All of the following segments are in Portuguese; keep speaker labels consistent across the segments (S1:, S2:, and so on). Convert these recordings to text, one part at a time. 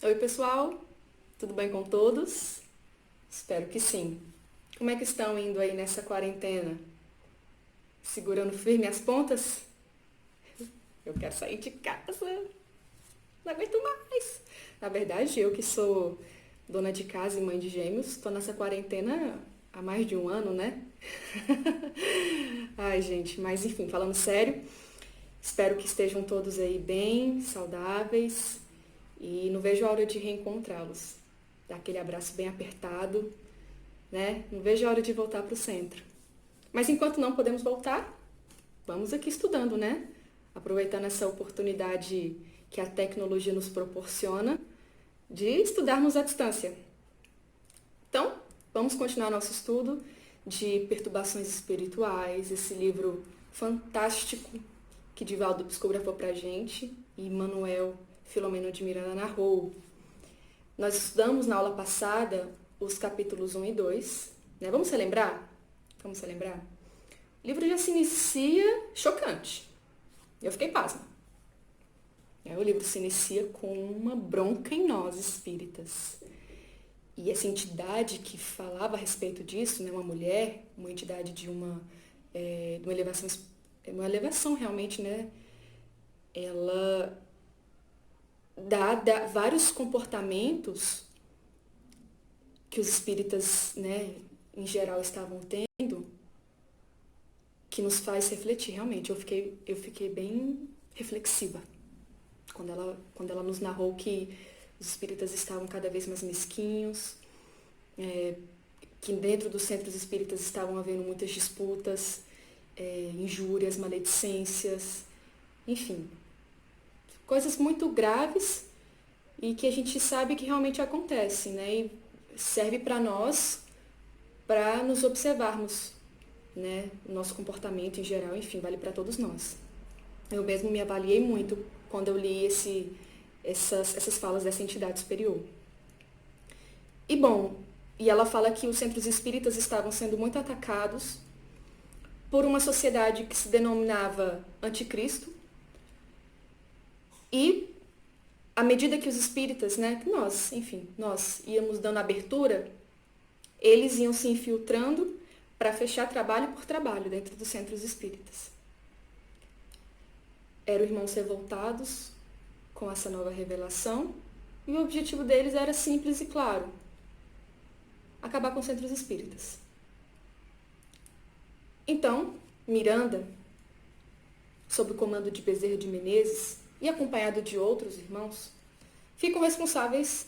S1: Oi, pessoal, tudo bem com todos? Espero que sim. Como é que estão indo aí nessa quarentena? Segurando firme as pontas? Eu quero sair de casa, não aguento mais. Na verdade, eu que sou dona de casa e mãe de gêmeos, estou nessa quarentena há mais de um ano, né? Ai, gente, mas enfim, falando sério, espero que estejam todos aí bem, saudáveis e não vejo a hora de reencontrá-los. Dar aquele abraço bem apertado, né? Não vejo a hora de voltar para o centro. Mas enquanto não podemos voltar, vamos aqui estudando, né? Aproveitando essa oportunidade que a tecnologia nos proporciona de estudarmos à distância. Então, vamos continuar nosso estudo de perturbações espirituais, esse livro fantástico que Divaldo psicografou pra gente e Manuel Filomeno de Miranda narrou. Nós estudamos na aula passada os capítulos 1 e 2, né? Vamos relembrar? Vamos relembrar? O livro já se inicia chocante. Eu fiquei pasma. O livro se inicia com uma bronca em nós espíritas. E essa entidade que falava a respeito disso, né, uma mulher, uma entidade de uma elevação realmente, né? Ela dá vários comportamentos que os espíritas, né, em geral estavam tendo, que nos faz refletir realmente. Eu fiquei bem reflexiva quando ela nos narrou que os espíritas estavam cada vez mais mesquinhos, que dentro dos centros espíritas estavam havendo muitas disputas, injúrias, maledicências, enfim, coisas muito graves e que a gente sabe que realmente acontece, né? E serve para nós, para nos observarmos, né? O nosso comportamento em geral, enfim, vale para todos nós. Eu mesmo me avaliei muito quando eu li essas falas dessa entidade superior. E bom, e ela fala que os centros espíritas estavam sendo muito atacados por uma sociedade que se denominava anticristo e à medida que os espíritas, né, que nós, enfim, nós íamos dando abertura, eles iam se infiltrando para fechar trabalho por trabalho dentro dos centros espíritas. Eram irmãos revoltados com essa nova revelação e o objetivo deles era simples e claro: acabar com os centros espíritas. Então, Miranda, sob o comando de Bezerra de Menezes e acompanhado de outros irmãos, ficam responsáveis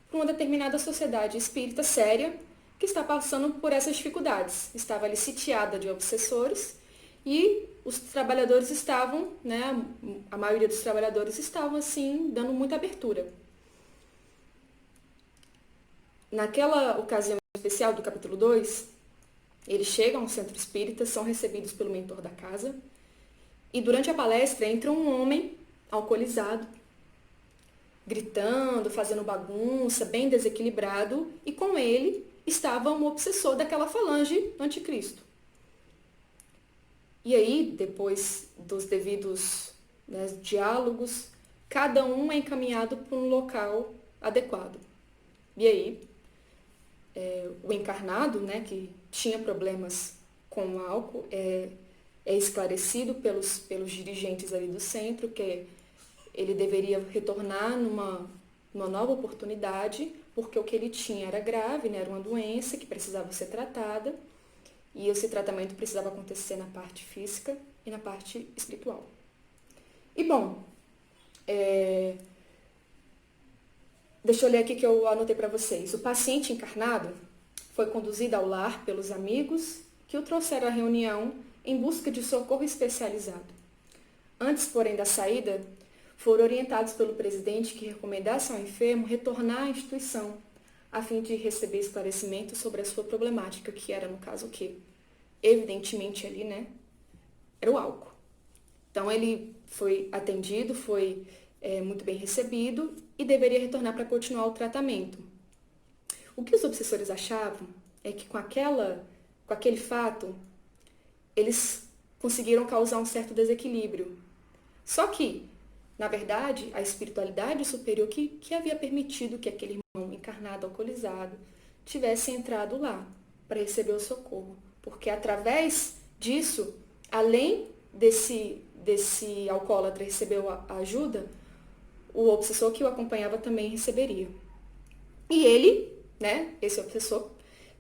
S1: por uma determinada sociedade espírita séria que está passando por essas dificuldades. Estava ali sitiada de obsessores e os trabalhadores estavam, né, a maioria dos trabalhadores estavam assim, dando muita abertura. Naquela ocasião especial do capítulo 2, eles chegam ao centro espírita, são recebidos pelo mentor da casa e durante a palestra entra um homem alcoolizado, gritando, fazendo bagunça, bem desequilibrado, e com ele estava um obsessor daquela falange anticristo. E aí, depois dos devidos, né, diálogos, cada um é encaminhado para um local adequado. E aí, o encarnado, né, que tinha problemas com o álcool, é esclarecido pelos dirigentes ali do centro que ele deveria retornar numa nova oportunidade, porque o que ele tinha era grave, né, era uma doença que precisava ser tratada, e esse tratamento precisava acontecer na parte física e na parte espiritual. E bom, deixa eu ler aqui que eu anotei para vocês. O paciente encarnado foi conduzido ao lar pelos amigos que o trouxeram à reunião em busca de socorro especializado. Antes, porém, da saída, foram orientados pelo presidente que recomendasse ao enfermo retornar à instituição, a fim de receber esclarecimento sobre a sua problemática, que era, no caso, o quê? Evidentemente ali, né? Era o álcool. Então, ele foi atendido, foi muito bem recebido e deveria retornar para continuar o tratamento. O que os obsessores achavam é que com aquele fato, eles conseguiram causar um certo desequilíbrio. Só que Na verdade, a espiritualidade superior que havia permitido que aquele irmão encarnado, alcoolizado, tivesse entrado lá para receber o socorro. Porque através disso, além desse alcoólatra receber a ajuda, o obsessor que o acompanhava também receberia. E ele, né, esse obsessor,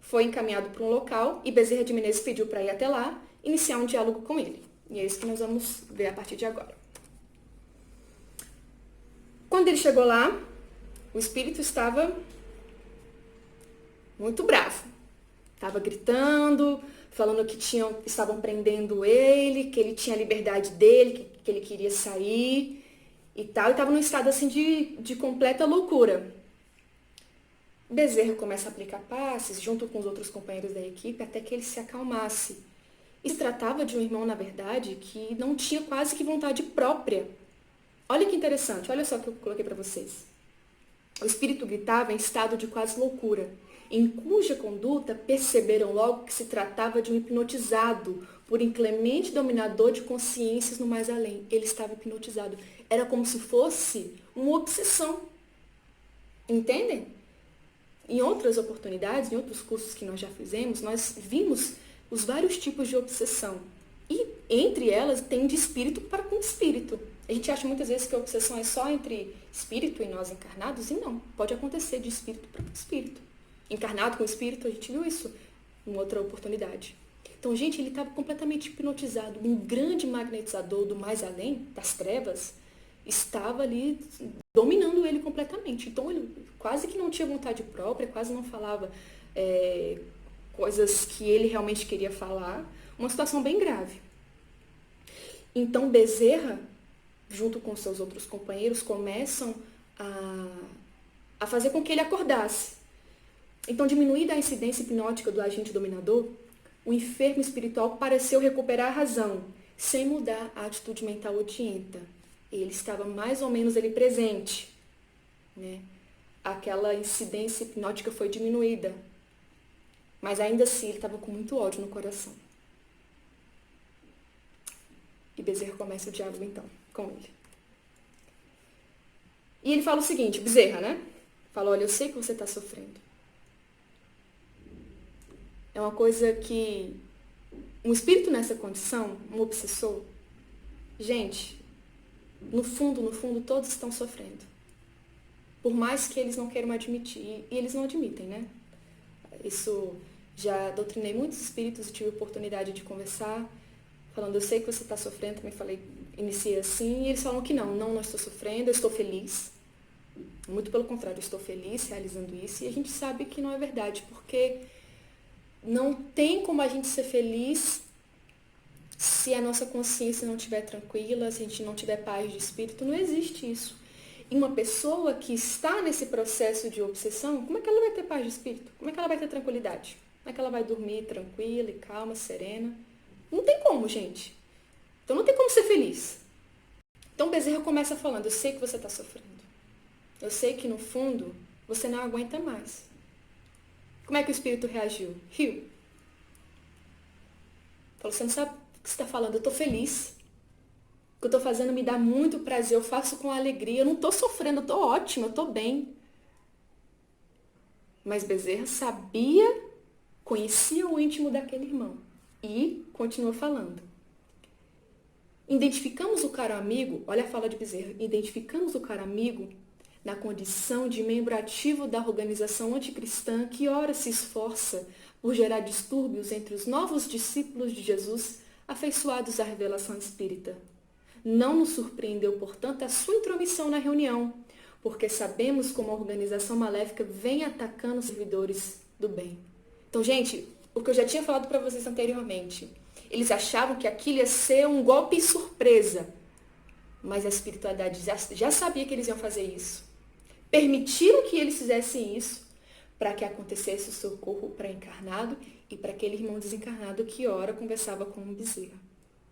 S1: foi encaminhado para um local e Bezerra de Menezes pediu para ir até lá, iniciar um diálogo com ele. E é isso que nós vamos ver a partir de agora. Quando ele chegou lá, o espírito estava muito bravo. Estava gritando, falando que estavam prendendo ele, que ele tinha a liberdade dele, que ele queria sair e tal. E estava num estado assim de completa loucura. Bezerra começa a aplicar passes junto com os outros companheiros da equipe até que ele se acalmasse. E se tratava de um irmão, na verdade, que não tinha quase que vontade própria. Olha que interessante, olha só o que eu coloquei para vocês. O espírito gritava em estado de quase loucura, em cuja conduta perceberam logo que se tratava de um hipnotizado por inclemente dominador de consciências no mais além. Ele estava hipnotizado. Era como se fosse uma obsessão. Entendem? Em outras oportunidades, em outros cursos que nós já fizemos, nós vimos os vários tipos de obsessão. E entre elas tem de espírito para com espírito. A gente acha muitas vezes que a obsessão é só entre espírito e nós encarnados, e não. Pode acontecer de espírito para espírito. Encarnado com espírito, a gente viu isso em outra oportunidade. Então, gente, ele estava completamente hipnotizado. Um grande magnetizador do mais além, das trevas, estava ali dominando ele completamente. Então, ele quase que não tinha vontade própria, quase não falava coisas que ele realmente queria falar. Uma situação bem grave. Então, Bezerra, junto com seus outros companheiros, começam a fazer com que ele acordasse. Então, diminuída a incidência hipnótica do agente dominador, o enfermo espiritual pareceu recuperar a razão, sem mudar a atitude mental odienta. Ele estava mais ou menos ali presente, né? Aquela incidência hipnótica foi diminuída, mas ainda assim ele estava com muito ódio no coração. E Bezerra começa o diálogo então com ele. E ele fala o seguinte, Bezerra, né? Fala, olha, eu sei que você está sofrendo. É uma coisa que um espírito nessa condição, um obsessor, gente, no fundo, todos estão sofrendo. Por mais que eles não queiram admitir. E eles não admitem, né? Isso, já doutrinei muitos espíritos e tive a oportunidade de conversar, falando, eu sei que você está sofrendo, também falei, iniciei assim, e eles falam que não estou sofrendo, eu estou feliz. Muito pelo contrário, eu estou feliz realizando isso, e a gente sabe que não é verdade, porque não tem como a gente ser feliz se a nossa consciência não estiver tranquila, se a gente não tiver paz de espírito, não existe isso. E uma pessoa que está nesse processo de obsessão, como é que ela vai ter paz de espírito? Como é que ela vai ter tranquilidade? Como é que ela vai dormir tranquila e calma, serena? Não tem como, gente. Então não tem como ser feliz. Então Bezerra começa falando, eu sei que você está sofrendo. Eu sei que no fundo você não aguenta mais. Como é que o espírito reagiu? Riu. Falou, você não sabe o que você está falando, eu estou feliz. O que eu estou fazendo me dá muito prazer, eu faço com alegria, eu não estou sofrendo, eu estou ótima, eu estou bem. Mas Bezerra sabia, conhecia o íntimo daquele irmão e continua falando. Identificamos o caro amigo, olha a fala de Bezerra, identificamos o caro amigo na condição de membro ativo da organização anticristã que ora se esforça por gerar distúrbios entre os novos discípulos de Jesus afeiçoados à revelação espírita. Não nos surpreendeu, portanto, a sua intromissão na reunião, porque sabemos como a organização maléfica vem atacando os servidores do bem. Então, gente, o que eu já tinha falado para vocês anteriormente, eles achavam que aquilo ia ser um golpe surpresa, mas a espiritualidade já sabia que eles iam fazer isso. Permitiram que eles fizessem isso para que acontecesse o socorro para encarnado e para aquele irmão desencarnado que ora conversava com o Bezerra.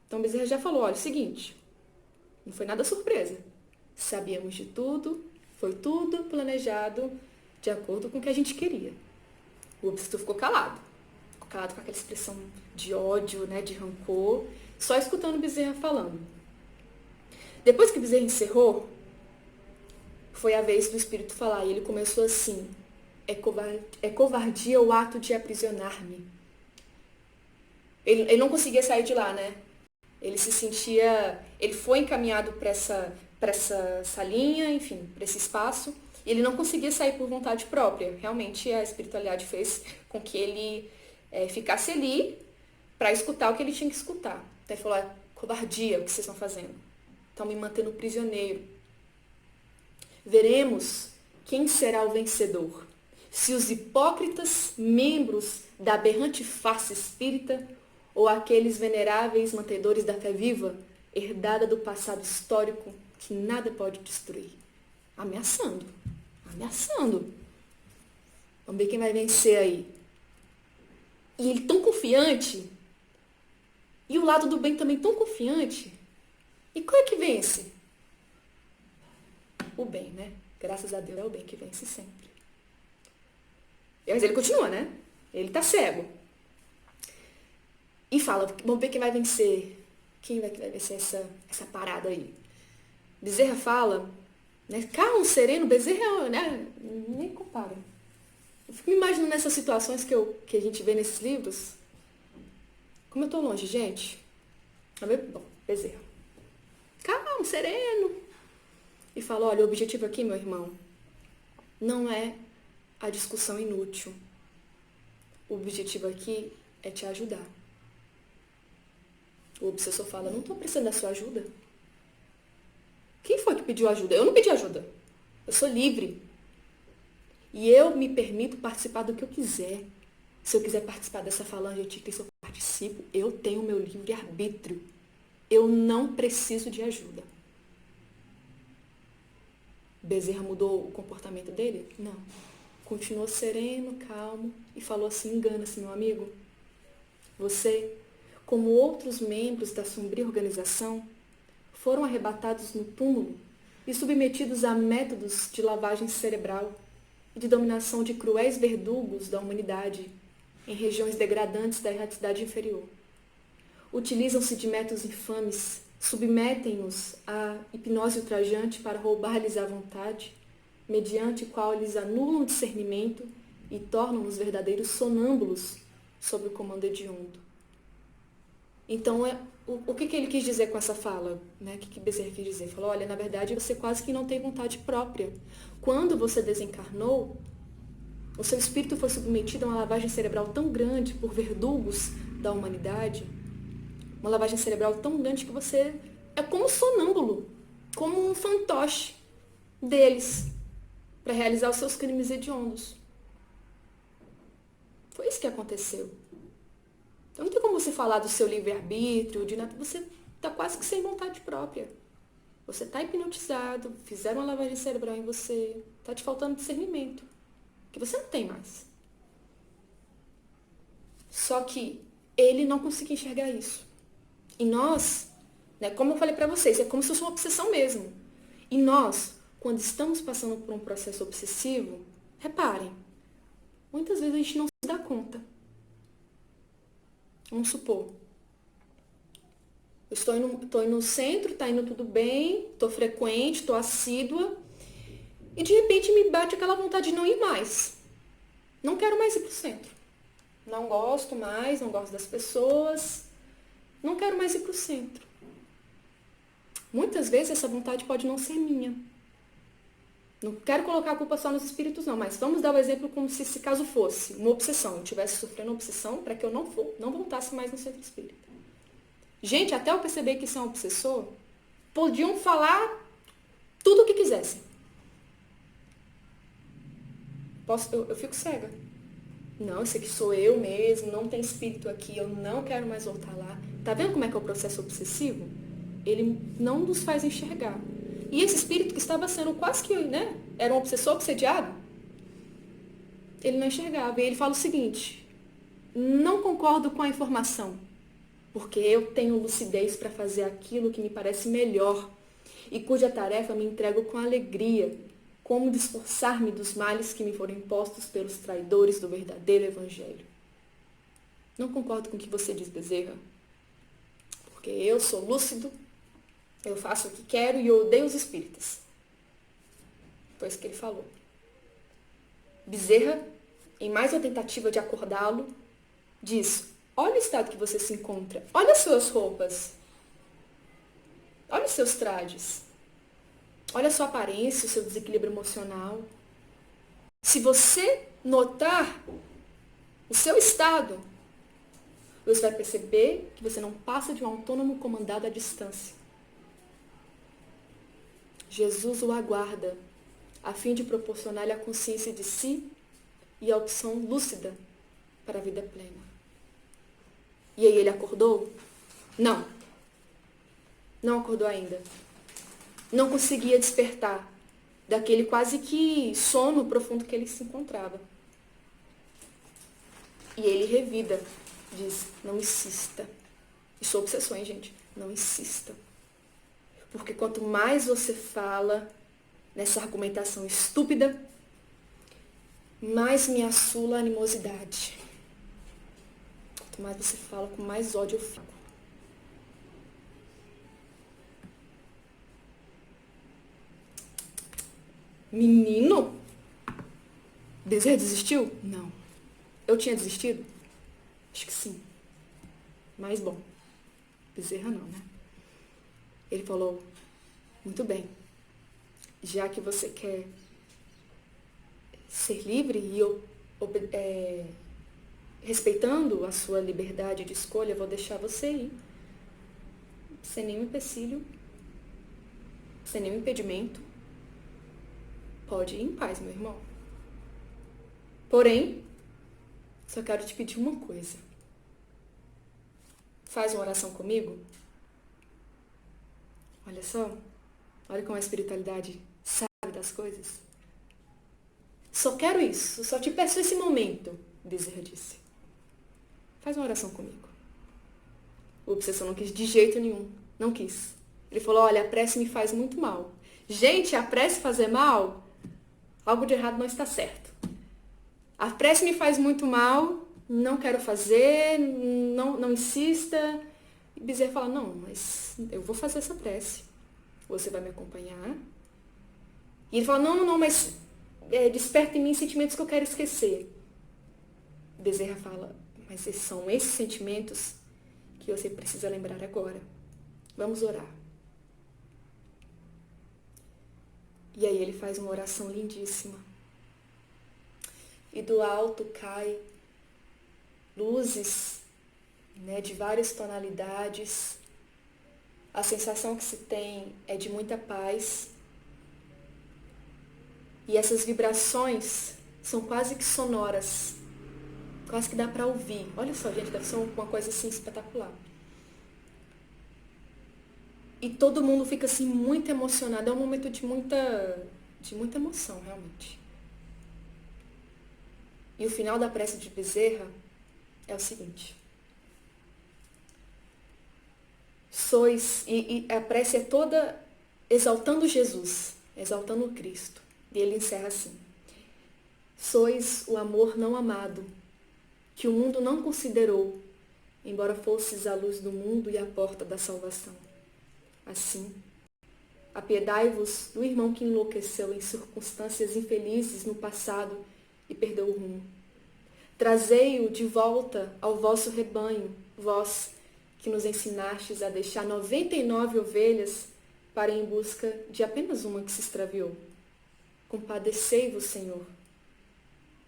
S1: Então Bezerra já falou, olha, o seguinte, não foi nada surpresa. Sabíamos de tudo, foi tudo planejado de acordo com o que a gente queria. O obsessor ficou calado com aquela expressão de ódio, né, de rancor, só escutando Bezerra falando. Depois que Bezerra encerrou, foi a vez do espírito falar, e ele começou assim: é covardia o ato de aprisionar-me. Ele não conseguia sair de lá, né? Ele se sentia, ele foi encaminhado para essa salinha, enfim, para esse espaço, e ele não conseguia sair por vontade própria. Realmente a espiritualidade fez com que ele ficasse ali para escutar o que ele tinha que escutar. Então ele falou: covardia o que vocês estão fazendo. Estão me mantendo prisioneiro. Veremos quem será o vencedor. Se os hipócritas membros da aberrante face espírita ou aqueles veneráveis mantedores da fé viva, herdada do passado histórico que nada pode destruir. Ameaçando. Ameaçando. Vamos ver quem vai vencer aí. E ele tão confiante. E o lado do bem também tão confiante. E qual é que vence? O bem, né? Graças a Deus é o bem que vence sempre. Mas ele continua, né? Ele tá cego. E fala, vamos ver quem vai vencer. Quem vai vencer essa parada aí? Bezerra fala, né? Calmo, sereno, Bezerra, né? Nem compara. Eu fico me imaginando nessas situações que a gente vê nesses livros. Como eu tô longe, gente. Bom, Bezerra. Calmo, sereno. E fala, olha, o objetivo aqui, meu irmão, não é a discussão inútil. O objetivo aqui é te ajudar. O obsessor fala, não estou precisando da sua ajuda. Quem foi que pediu ajuda? Eu não pedi ajuda. Eu sou livre. E eu me permito participar do que eu quiser. Se eu quiser participar dessa falange anticrista, eu participo. Eu tenho o meu livre-arbítrio. Eu não preciso de ajuda. Bezerra mudou o comportamento dele? Não. Continuou sereno, calmo e falou assim, engana-se, meu amigo. Você, como outros membros da sombria organização, foram arrebatados no túmulo e submetidos a métodos de lavagem cerebral e de dominação de cruéis verdugos da humanidade em regiões degradantes da erraticidade inferior. Utilizam-se de métodos infames, submetem-nos à hipnose ultrajante para roubar-lhes a vontade, mediante qual lhes anulam o discernimento e tornam-nos verdadeiros sonâmbulos sob o comando hediondo. Então, o que ele quis dizer com essa fala? Né? O que Bezerra quis dizer? Falou, olha, na verdade, você quase que não tem vontade própria. Quando você desencarnou, o seu espírito foi submetido a uma lavagem cerebral tão grande por verdugos da humanidade, uma lavagem cerebral tão grande que você é como um sonâmbulo, como um fantoche deles, para realizar os seus crimes hediondos. Foi isso que aconteceu. Então não tem como você falar do seu livre-arbítrio, de nada, você está quase que sem vontade própria. Você está hipnotizado, fizeram uma lavagem cerebral em você, está te faltando discernimento, que você não tem mais. Só que ele não conseguia enxergar isso. E nós, né, como eu falei para vocês, é como se fosse uma obsessão mesmo. E nós, quando estamos passando por um processo obsessivo, reparem, muitas vezes a gente não se dá conta. Vamos supor, eu estou indo no centro, está indo tudo bem, estou frequente, estou assídua, e de repente me bate aquela vontade de não ir mais. Não quero mais ir para o centro. Não gosto mais, não gosto das pessoas, não quero mais ir para o centro. Muitas vezes essa vontade pode não ser minha. Não quero colocar a culpa só nos espíritos, não, mas vamos dar o exemplo como se esse caso fosse uma obsessão. Eu estivesse sofrendo uma obsessão para que eu não voltasse mais no centro espírita. Gente, até eu perceber que isso é um obsessor, podiam falar tudo o que quisessem. Eu fico cega. Não, esse aqui sou eu mesmo, não tem espírito aqui, eu não quero mais voltar lá. Tá vendo como é que é o processo obsessivo? Ele não nos faz enxergar. E esse espírito que estava sendo quase que, né, era um obsessor obsediado, ele não enxergava. E ele fala o seguinte, não concordo com a informação, porque eu tenho lucidez para fazer aquilo que me parece melhor e cuja tarefa me entrego com alegria, como disporsar-me dos males que me foram impostos pelos traidores do verdadeiro evangelho. Não concordo com o que você diz, Bezerra, porque eu sou lúcido, Eu faço o que quero e eu odeio os espíritas. Foi isso que ele falou. Bezerra, em mais uma tentativa de acordá-lo, diz: olha o estado que você se encontra. Olha as suas roupas. Olha os seus trajes. Olha a sua aparência, o seu desequilíbrio emocional. Se você notar o seu estado, você vai perceber que você não passa de um autônomo comandado à distância. Jesus o aguarda, a fim de proporcionar-lhe a consciência de si e a opção lúcida para a vida plena. E aí ele acordou? Não. Não acordou ainda. Não conseguia despertar daquele quase que sono profundo que ele se encontrava. E ele revida, diz: não insista. Isso é obsessão, hein, gente? Não insista. Porque quanto mais você fala nessa argumentação estúpida, mais me assula a animosidade. Quanto mais você fala, com mais ódio eu fico. Menino? Bezerra desistiu? Não. Eu tinha desistido? Acho que sim. Mas bom, Bezerra não, né? Ele falou: muito bem, já que você quer ser livre e eu, respeitando a sua liberdade de escolha, eu vou deixar você ir. Sem nenhum empecilho, sem nenhum impedimento. Pode ir em paz, meu irmão. Porém, só quero te pedir uma coisa. Faz uma oração comigo. Olha só. Olha como a espiritualidade sabe das coisas. Só quero isso. Só te peço esse momento, Bezerra disse. Faz uma oração comigo. O obsessor não quis de jeito nenhum. Não quis. Ele falou: olha, a prece me faz muito mal. Gente, a prece fazer mal? Algo de errado não está certo. A prece me faz muito mal, não quero fazer, não insista. E Bezerra fala: não, mas eu vou fazer essa prece. Você vai me acompanhar? E ele fala: não, mas desperta em mim sentimentos que eu quero esquecer. Bezerra fala: mas são esses sentimentos que você precisa lembrar agora. Vamos orar. E aí ele faz uma oração lindíssima. E do alto cai luzes, né, de várias tonalidades. A sensação que se tem é de muita paz. E essas vibrações são quase que sonoras. Quase que dá para ouvir. Olha só, gente, deve ser uma coisa assim espetacular. E todo mundo fica assim muito emocionado. É um momento de muita emoção, realmente. E o final da prece de Bezerra é o seguinte: e a prece é toda exaltando Jesus, exaltando o Cristo. E ele encerra assim: sois o amor não amado, que o mundo não considerou, embora fosses a luz do mundo e a porta da salvação. Assim, apiedai-vos do irmão que enlouqueceu em circunstâncias infelizes no passado e perdeu o rumo. Trazei-o de volta ao vosso rebanho, vós que nos ensinastes a deixar 99 ovelhas para ir em busca de apenas uma que se extraviou. Compadecei-vos, Senhor.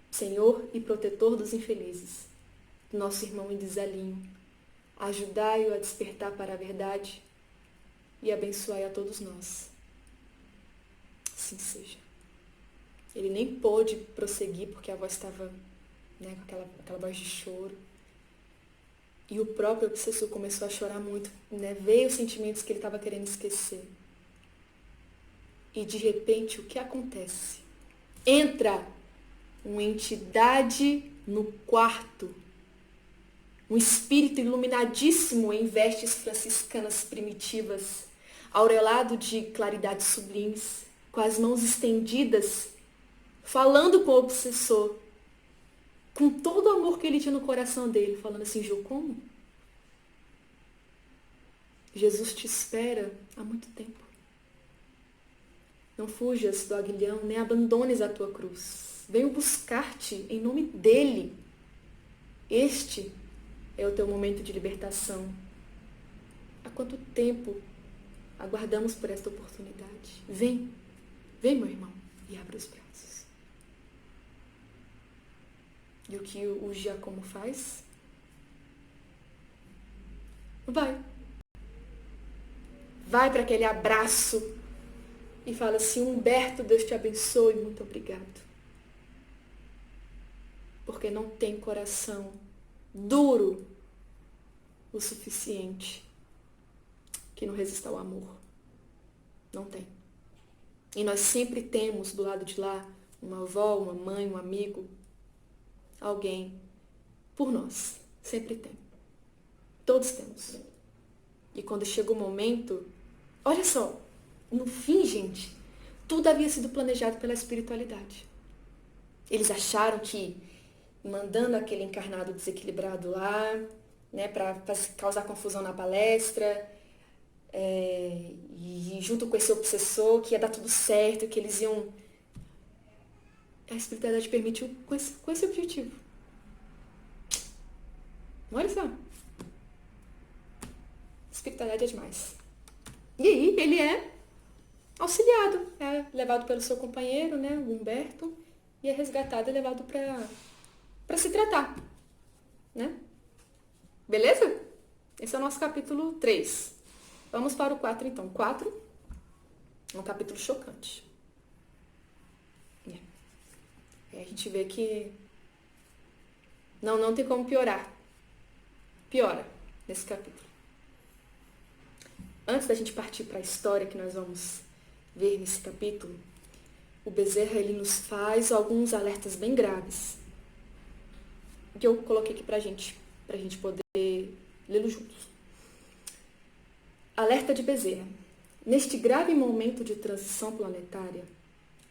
S1: Senhor e protetor dos infelizes, nosso irmão em desalinho. Ajudai-o a despertar para a verdade e abençoai a todos nós. Assim seja. Ele nem pôde prosseguir porque a voz estava, né, com aquela voz de choro. E o próprio obsessor começou a chorar muito, né? Veio os sentimentos que ele estava querendo esquecer. E de repente, o que acontece? Entra uma entidade no quarto. Um espírito iluminadíssimo em vestes franciscanas primitivas, aureolado de claridades sublimes, com as mãos estendidas, falando com o obsessor, com todo o amor que ele tinha no coração dele, falando assim: Gil, como? Jesus te espera há muito tempo. Não fujas do aguilhão, nem abandones a tua cruz. Venho buscar-te em nome dele. Este é o teu momento de libertação. Há quanto tempo aguardamos por esta oportunidade? Vem, vem, meu irmão, e abre os braços. E o que o Giacomo faz? Vai. Vai para aquele abraço e fala assim: Humberto, Deus te abençoe, muito obrigado. Porque não tem coração duro o suficiente que não resista ao amor. Não tem. E nós sempre temos do lado de lá uma avó, uma mãe, um amigo, alguém por nós. Sempre tem. Todos temos. E quando chega o momento, olha só, no fim, gente, tudo havia sido planejado pela espiritualidade. Eles acharam que mandando aquele encarnado desequilibrado lá, né, para causar confusão na palestra, e junto com esse obsessor, que ia dar tudo certo, que eles iam... A espiritualidade permitiu com esse objetivo. Olha só. Espiritualidade é demais. E aí, ele é auxiliado, é levado pelo seu companheiro, né, o Humberto, e é resgatado e levado para se tratar, né? Beleza? Esse é o nosso capítulo 3. Vamos para o 4, então. 4 é um capítulo chocante. A gente vê que não tem como piorar. Piora nesse capítulo. Antes da gente partir para a história que nós vamos ver nesse capítulo, o Bezerra ele nos faz alguns alertas bem graves, que eu coloquei aqui para a gente poder lê-lo juntos. Alerta de Bezerra. Neste grave momento de transição planetária,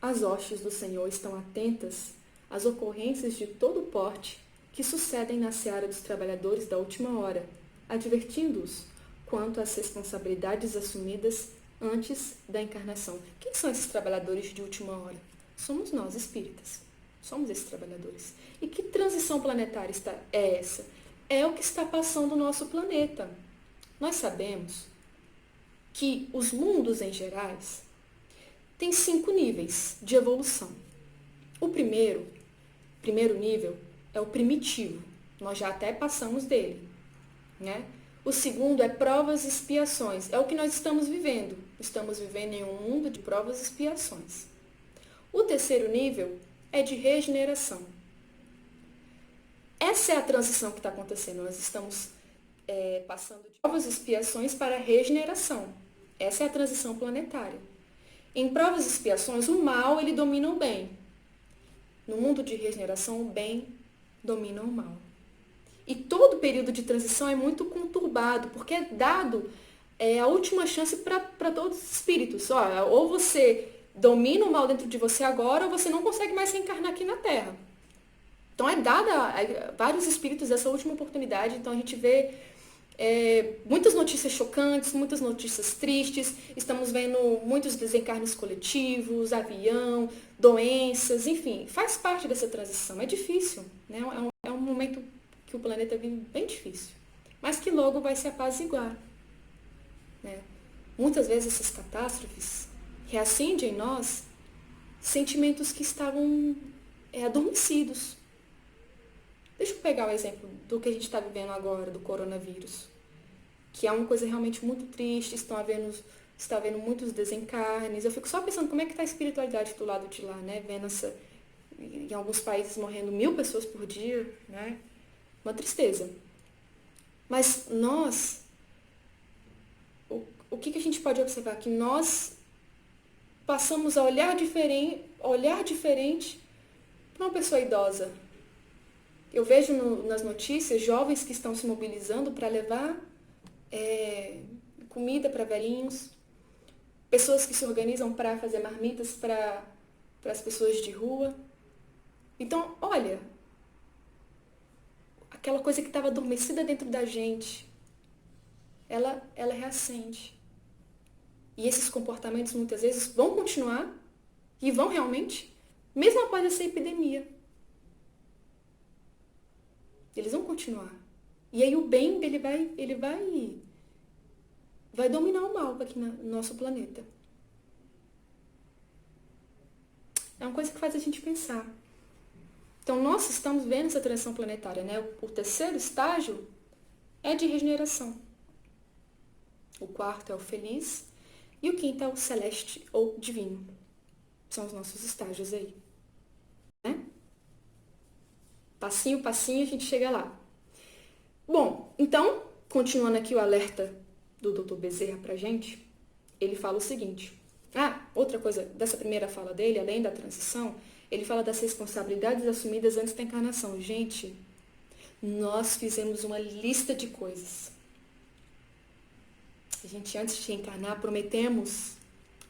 S1: as hostes do Senhor estão atentas às ocorrências de todo porte que sucedem na seara dos trabalhadores da última hora, advertindo-os quanto às responsabilidades assumidas antes da encarnação. Quem são esses trabalhadores de última hora? Somos nós, espíritas. Somos esses trabalhadores. E que transição planetária é essa? É o que está passando o nosso planeta. Nós sabemos que os mundos em gerais têm 5 níveis de evolução. O primeiro nível é o primitivo. Nós já até passamos dele, né? O segundo é provas e expiações. É o que nós estamos vivendo. Estamos vivendo em um mundo de provas e expiações. O terceiro nível é de regeneração. Essa é a transição que está acontecendo. Nós estamos passando de provas e expiações para regeneração. Essa é a transição planetária. Em provas e expiações, o mal ele domina o bem. No mundo de regeneração, o bem domina o mal. E todo período de transição é muito conturbado, porque é dado a última chance para todos os espíritos. Ou você domina o mal dentro de você agora, ou você não consegue mais se encarnar aqui na Terra. Então é dada a vários espíritos essa última oportunidade. Então a gente vê muitas notícias chocantes, muitas notícias tristes. Estamos vendo muitos desencarnes coletivos, avião, doenças, enfim. Faz parte dessa transição. É difícil, né? É um momento que o planeta vive bem difícil, mas que logo vai se apaziguar, né? Muitas vezes essas catástrofes reacendem em nós sentimentos que estavam adormecidos. Deixa eu pegar o exemplo do que a gente está vivendo agora, do coronavírus, que é uma coisa realmente muito triste, está havendo muitos desencarnes. Eu fico só pensando como é que está a espiritualidade do lado de lá, né? Vendo em alguns países morrendo 1000 pessoas por dia, né? Uma tristeza. Mas nós, o que a gente pode observar? Que nós passamos a olhar diferente para uma pessoa idosa. Eu vejo nas notícias jovens que estão se mobilizando para levar comida para velhinhos, pessoas que se organizam para fazer marmitas para as pessoas de rua. Então, olha, aquela coisa que estava adormecida dentro da gente, ela reacende. E esses comportamentos muitas vezes vão continuar e vão realmente, mesmo após essa epidemia. Eles vão continuar. E aí o bem, ele vai dominar o mal aqui no nosso planeta. É uma coisa que faz a gente pensar. Então, nós estamos vendo essa transição planetária, né? O terceiro estágio é de regeneração. O quarto é o feliz e o quinto é o celeste ou divino. São os nossos estágios aí. Né? Passinho, passinho, a gente chega lá. Bom, então, continuando aqui o alerta do Dr. Bezerra pra gente, ele fala o seguinte. Outra coisa dessa primeira fala dele, além da transição, ele fala das responsabilidades assumidas antes da encarnação. Gente, nós fizemos uma lista de coisas. A gente, antes de encarnar, prometemos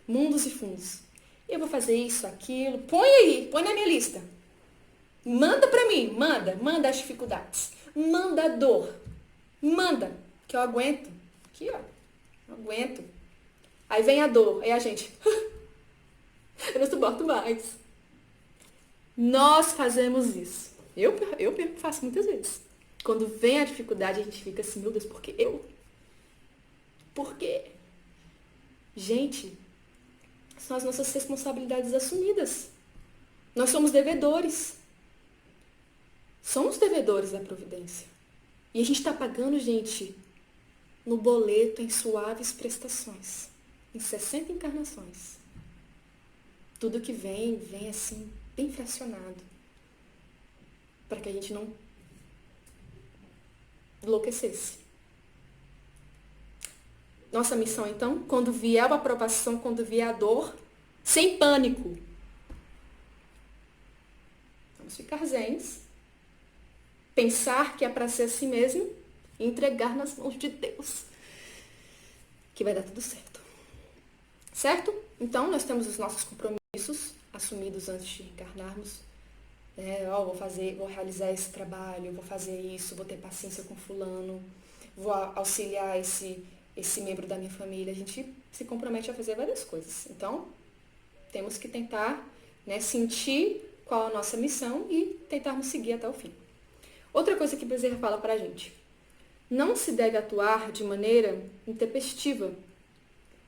S1: mundos e fundos. Eu vou fazer isso, aquilo. Põe aí, põe na minha lista. Manda pra mim, manda as dificuldades. Manda a dor. Manda, que eu aguento. Aqui, ó, eu aguento. Aí vem a dor, aí a gente, eu não suporto mais. Nós fazemos isso. Eu faço muitas vezes. Quando vem a dificuldade, a gente fica assim, meu Deus, por que eu? Por quê? Gente, são as nossas responsabilidades assumidas. Nós somos devedores. Somos devedores da providência. E a gente está pagando, gente, no boleto em suaves prestações. Em 60 encarnações. Tudo que vem assim, bem fracionado. Para que a gente não enlouquecesse. Nossa missão, então, quando vier a aprovação, quando vier a dor, sem pânico. Vamos ficar zens. Pensar que é para ser assim mesmo e entregar nas mãos de Deus. Que vai dar tudo certo. Certo? Então, nós temos os nossos compromissos assumidos antes de encarnarmos. Vou realizar esse trabalho, vou fazer isso, vou ter paciência com fulano, vou auxiliar esse membro da minha família. A gente se compromete a fazer várias coisas. Então, temos que tentar, sentir qual a nossa missão e tentarmos seguir até o fim. Outra coisa que Bezerra fala pra gente. Não se deve atuar de maneira intempestiva,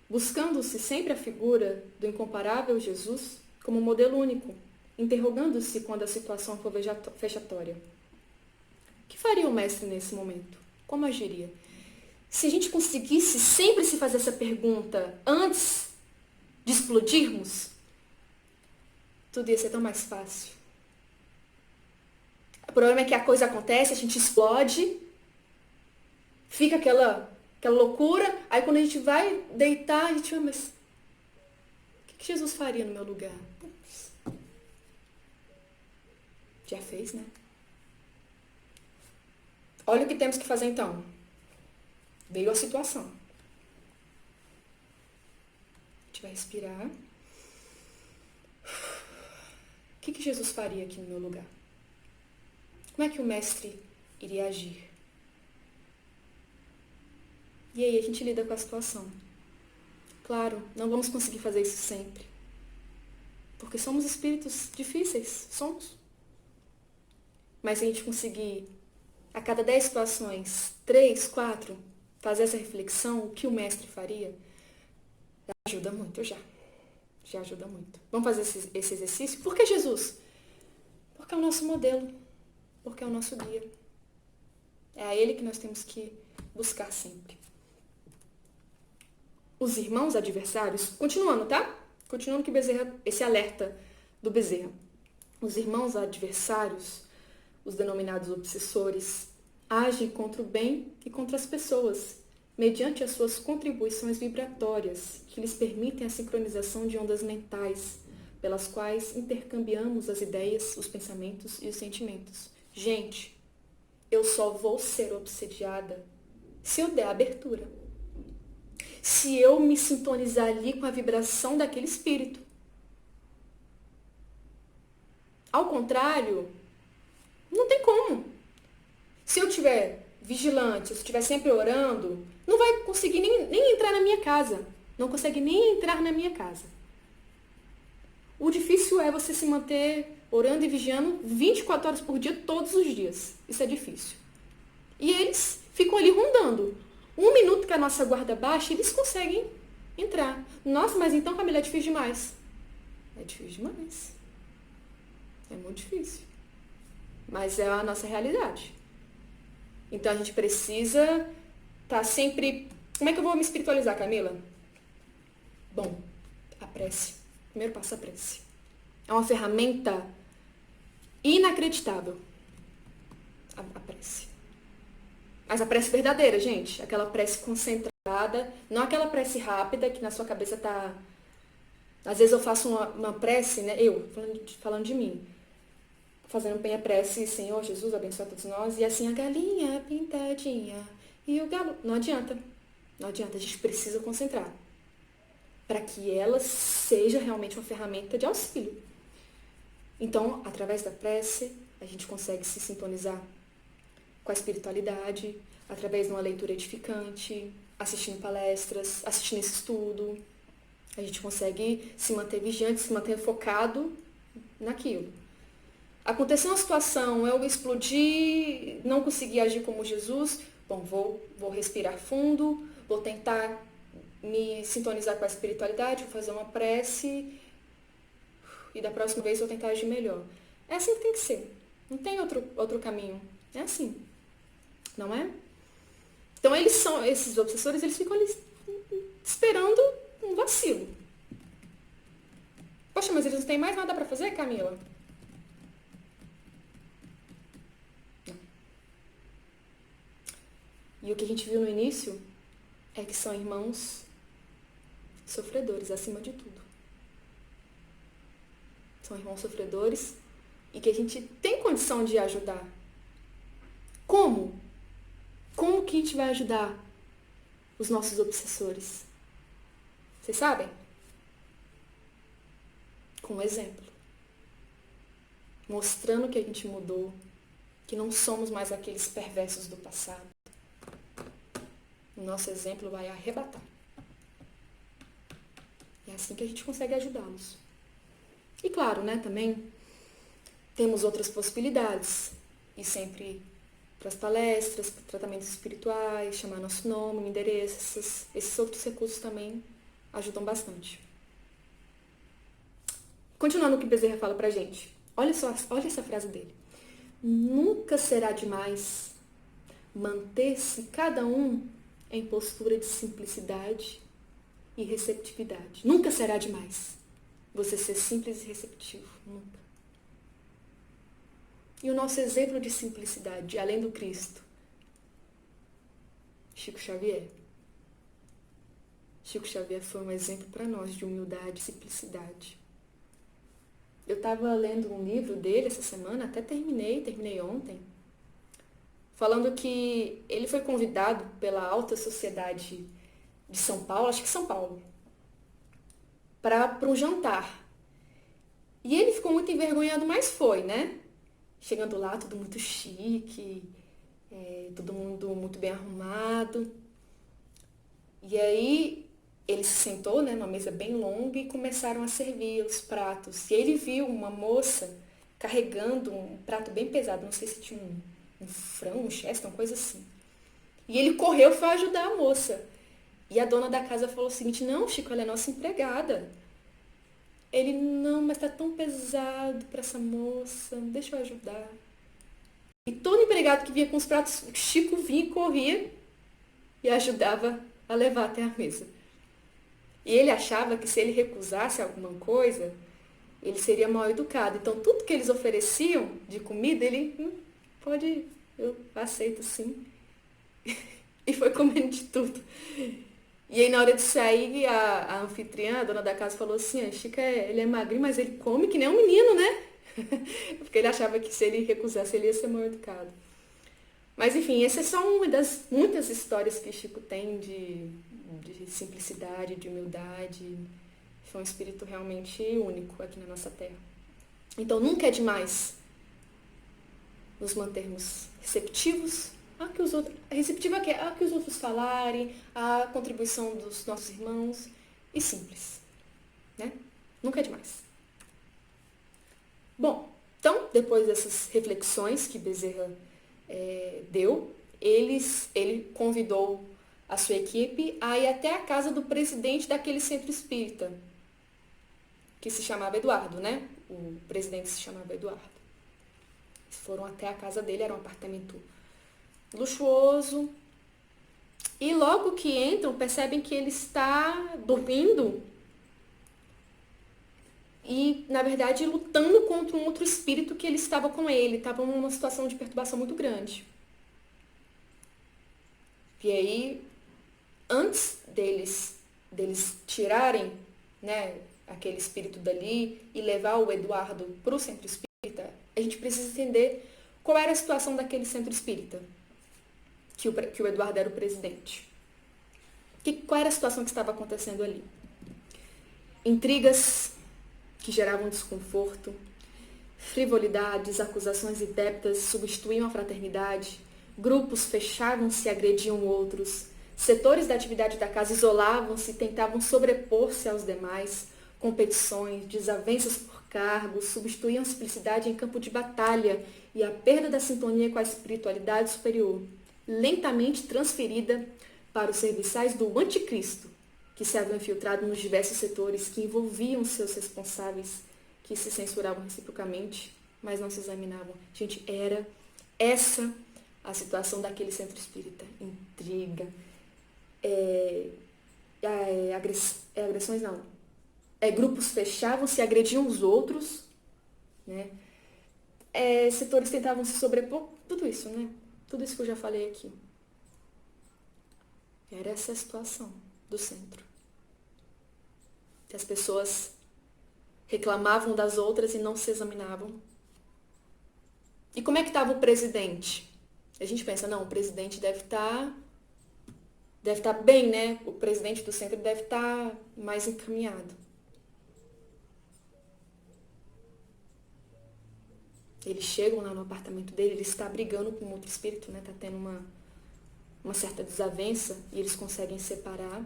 S1: buscando-se sempre a figura do incomparável Jesus como modelo único, interrogando-se quando a situação for vexatória. O que faria o mestre nesse momento? Como agiria? Se a gente conseguisse sempre se fazer essa pergunta antes de explodirmos, tudo ia ser tão mais fácil. O problema é que a coisa acontece, a gente explode, fica aquela loucura, aí quando a gente vai deitar, a gente vai, mas o que Jesus faria no meu lugar? Já fez, né? Olha o que temos que fazer então. Veio a situação. A gente vai respirar. O que Jesus faria aqui no meu lugar? Como é que o mestre iria agir? E aí a gente lida com a situação. Claro, não vamos conseguir fazer isso sempre. Porque somos espíritos difíceis, somos. Mas se a gente conseguir, a cada 10 situações, 3, 4, fazer essa reflexão, o que o mestre faria, já ajuda muito, já ajuda muito. Vamos fazer esse exercício? Por que Jesus? Porque é o nosso modelo, porque é o nosso guia. É a ele que nós temos que buscar sempre. Os irmãos adversários, continuando, tá? Continuando que Bezerra, esse alerta do Bezerra. Os irmãos adversários, os denominados obsessores, agem contra o bem e contra as pessoas, mediante as suas contribuições vibratórias, que lhes permitem a sincronização de ondas mentais, pelas quais intercambiamos as ideias, os pensamentos e os sentimentos. Gente, eu só vou ser obsediada se eu der abertura. Se eu me sintonizar ali com a vibração daquele espírito. Ao contrário, não tem como. Se eu estiver vigilante, se eu estiver sempre orando, não vai conseguir nem entrar na minha casa. Não consegue nem entrar na minha casa. O difícil é você se manter orando e vigiando 24 horas por dia, todos os dias. Isso é difícil. E eles ficam ali rondando. 1 minuto que a nossa guarda baixa, eles conseguem entrar. Nossa, mas então, Camila, é difícil demais. É difícil demais. É muito difícil. Mas é a nossa realidade. Então a gente precisa estar sempre... Como é que eu vou me espiritualizar, Camila? Bom, a prece. Primeiro passo, a prece. É uma ferramenta inacreditável. A prece. Mas a prece verdadeira, gente. Aquela prece concentrada. Não aquela prece rápida que na sua cabeça tá... Às vezes eu faço uma prece, né? Falando de mim. Fazendo bem a prece, Senhor Jesus, abençoa todos nós. E assim, a galinha pintadinha e o galo... Não adianta. Não adianta. A gente precisa concentrar. Para que ela seja realmente uma ferramenta de auxílio. Então, através da prece, a gente consegue se sintonizar com a espiritualidade, através de uma leitura edificante, assistindo palestras, assistindo esse estudo. A gente consegue se manter vigilante, se manter focado naquilo. Aconteceu uma situação, eu explodi, não consegui agir como Jesus, bom, vou respirar fundo, vou tentar me sintonizar com a espiritualidade, vou fazer uma prece e da próxima vez vou tentar agir melhor. É assim que tem que ser. Não tem outro caminho. É assim. Não é? Então esses obsessores, eles ficam ali esperando um vacilo. Poxa, mas eles não têm mais nada para fazer, Camila? Não. E o que a gente viu no início é que são irmãos sofredores, acima de tudo. São irmãos sofredores e que a gente tem condição de ajudar. Como? Como que a gente vai ajudar os nossos obsessores? Vocês sabem? Com um exemplo. Mostrando que a gente mudou, que não somos mais aqueles perversos do passado. O nosso exemplo vai arrebatar. É assim que a gente consegue ajudá-los. E claro, né, também temos outras possibilidades. E sempre para as palestras, para tratamentos espirituais, chamar nosso nome, endereço, esses outros recursos também ajudam bastante. Continuando o que Bezerra fala pra gente. Olha essa frase dele. Nunca será demais manter-se cada um em postura de simplicidade e receptividade. Nunca será demais você ser simples e receptivo. Nunca. E o nosso exemplo de simplicidade, além do Cristo, Chico Xavier. Chico Xavier foi um exemplo para nós de humildade e simplicidade. Eu estava lendo um livro dele essa semana, até terminei ontem, falando que ele foi convidado pela alta sociedade de São Paulo, acho que São Paulo, para um jantar. E ele ficou muito envergonhado, mas foi, né? Chegando lá, tudo muito chique, todo mundo muito bem arrumado. E aí ele se sentou, né, numa mesa bem longa e começaram a servir os pratos. E ele viu uma moça carregando um prato bem pesado, não sei se tinha um frango, um chester, uma coisa assim. E ele correu e foi ajudar a moça. E a dona da casa falou o seguinte: não, Chico, ela é nossa empregada. Ele: não, mas tá tão pesado para essa moça, deixa eu ajudar. E todo empregado que vinha com os pratos, Chico vinha e corria e ajudava a levar até a mesa. E ele achava que se ele recusasse alguma coisa, ele seria mal educado. Então, tudo que eles ofereciam de comida, ele: pode, eu aceito sim. E foi comendo de tudo. E aí, na hora de sair, a anfitriã, a dona da casa, falou assim: Chico, ele é magrinho, mas ele come que nem um menino, né? Porque ele achava que se ele recusasse, ele ia ser mal educado. Mas, enfim, essa é só uma das muitas histórias que Chico tem de simplicidade, de humildade. Foi um espírito realmente único aqui na nossa terra. Então, nunca é demais nos mantermos receptivos A receptiva quer a que os outros falarem, a contribuição dos nossos irmãos. E simples, né? Nunca é demais. Bom, então, depois dessas reflexões que Bezerra deu, ele convidou a sua equipe a ir até a casa do presidente daquele centro espírita, que se chamava Eduardo, né? O presidente se chamava Eduardo. Eles foram até a casa dele, era um apartamento luxuoso. E logo que entram, percebem que ele está dormindo e, na verdade, lutando contra um outro espírito que ele estava com ele. Estava numa situação de perturbação muito grande. E aí, antes deles tirarem, né, aquele espírito dali e levar o Eduardo para o centro espírita, a gente precisa entender qual era a situação daquele centro espírita, que o Eduardo era o presidente. Qual era a situação que estava acontecendo ali? Intrigas que geravam desconforto, frivolidades, acusações indébitas substituíam a fraternidade, grupos fechavam-se e agrediam outros, setores da atividade da casa isolavam-se e tentavam sobrepor-se aos demais, competições, desavenças por cargos, substituíam a simplicidade em campo de batalha e a perda da sintonia com a espiritualidade superior, lentamente transferida para os serviçais do anticristo, que se haviam infiltrado nos diversos setores que envolviam seus responsáveis, que se censuravam reciprocamente, mas não se examinavam. Gente, era essa a situação daquele centro espírita. Intriga, agressões não. Grupos fechavam-se e agrediam os outros, né? Setores tentavam se sobrepor, tudo isso, né? Tudo isso que eu já falei aqui. Era essa a situação do centro. As pessoas reclamavam das outras e não se examinavam. E como é que estava o presidente? A gente pensa, não, o presidente deve estar bem, né? O presidente do centro deve estar mais encaminhado. Eles chegam lá no apartamento dele, ele está brigando com outro espírito, né? Está tendo uma certa desavença e eles conseguem separar.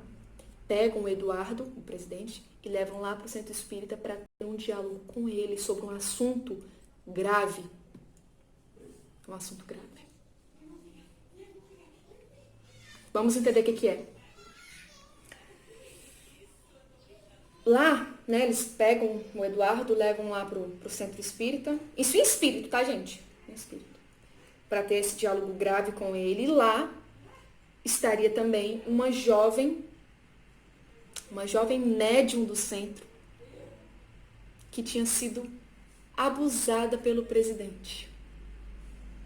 S1: Pegam o Eduardo, o presidente, e levam lá para o centro espírita para ter um diálogo com ele sobre um assunto grave. Um assunto grave. Vamos entender o que é. Lá, né, eles pegam o Eduardo, levam lá pro centro espírita. Isso em espírito, tá, gente? Em espírito. Para ter esse diálogo grave com ele. E lá estaria também uma jovem médium do centro que tinha sido abusada pelo presidente.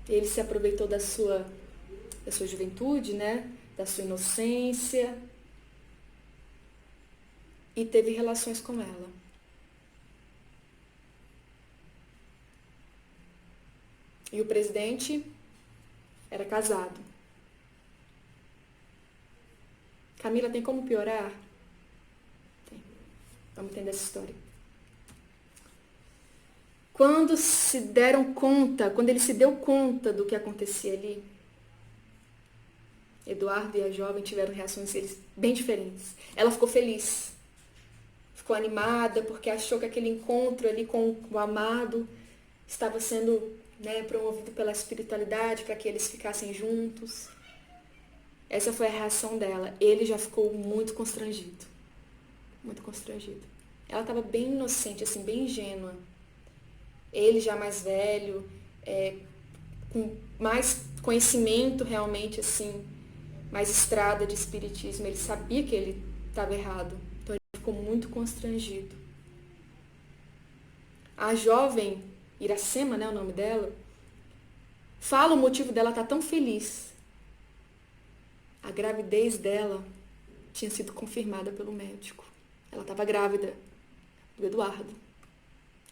S1: Ele se aproveitou da sua juventude, né? Da sua inocência e teve relações com ela. E o presidente era casado. Camila, tem como piorar? Tem. Vamos entender essa história. Quando ele se deu conta do que acontecia ali, Eduardo e a jovem tiveram reações bem diferentes. Ela ficou feliz, ficou animada, porque achou que aquele encontro ali com o amado estava sendo, né, promovido pela espiritualidade, para que eles ficassem juntos. Essa foi a reação dela. Ele já ficou muito constrangido. Muito constrangido. Ela estava bem inocente, assim, bem ingênua. Ele já mais velho, com mais conhecimento realmente, assim, mais estrada de espiritismo. Ele sabia que ele estava errado. Então ele ficou muito constrangido. A jovem, Iracema, né, o nome dela, fala o motivo dela estar tão feliz. A gravidez dela tinha sido confirmada pelo médico. Ela estava grávida do Eduardo,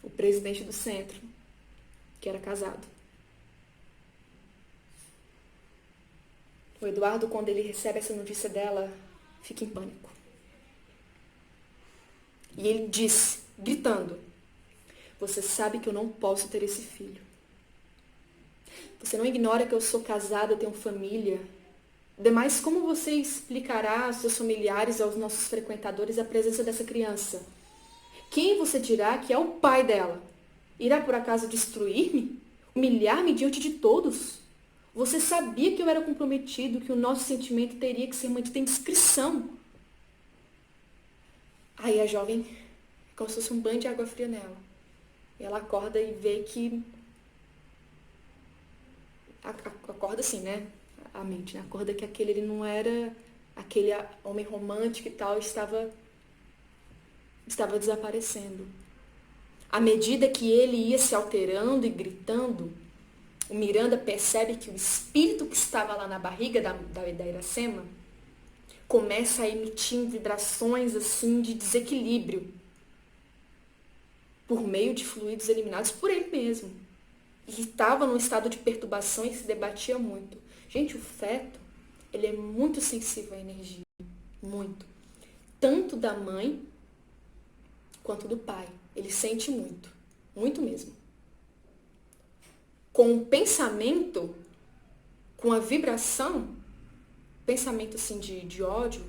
S1: o presidente do centro, que era casado. O Eduardo, quando ele recebe essa notícia dela, fica em pânico. E ele disse, gritando: "Você sabe que eu não posso ter esse filho. Você não ignora que eu sou casada, eu tenho família. Demais, como você explicará aos seus familiares, aos nossos frequentadores, a presença dessa criança? Quem você dirá que é o pai dela? Irá por acaso destruir-me? Humilhar-me diante de todos? Você sabia que eu era comprometido, que o nosso sentimento teria que ser mantido em discrição. Aí a jovem, como se fosse um banho de água fria nela. Ela acorda e vê que... Acorda assim, né? A mente, né? Acorda que aquele ele não era aquele homem romântico e tal, estava desaparecendo. À medida que ele ia se alterando e gritando, o Miranda percebe que o espírito que estava lá na barriga da Iracema começa a emitir vibrações assim de desequilíbrio por meio de fluidos eliminados por ele mesmo. E estava num estado de perturbação e se debatia muito. Gente, o feto, ele é muito sensível à energia. Muito. Tanto da mãe quanto do pai. Ele sente muito. Muito mesmo. Com o pensamento, com a vibração, pensamento assim de ódio,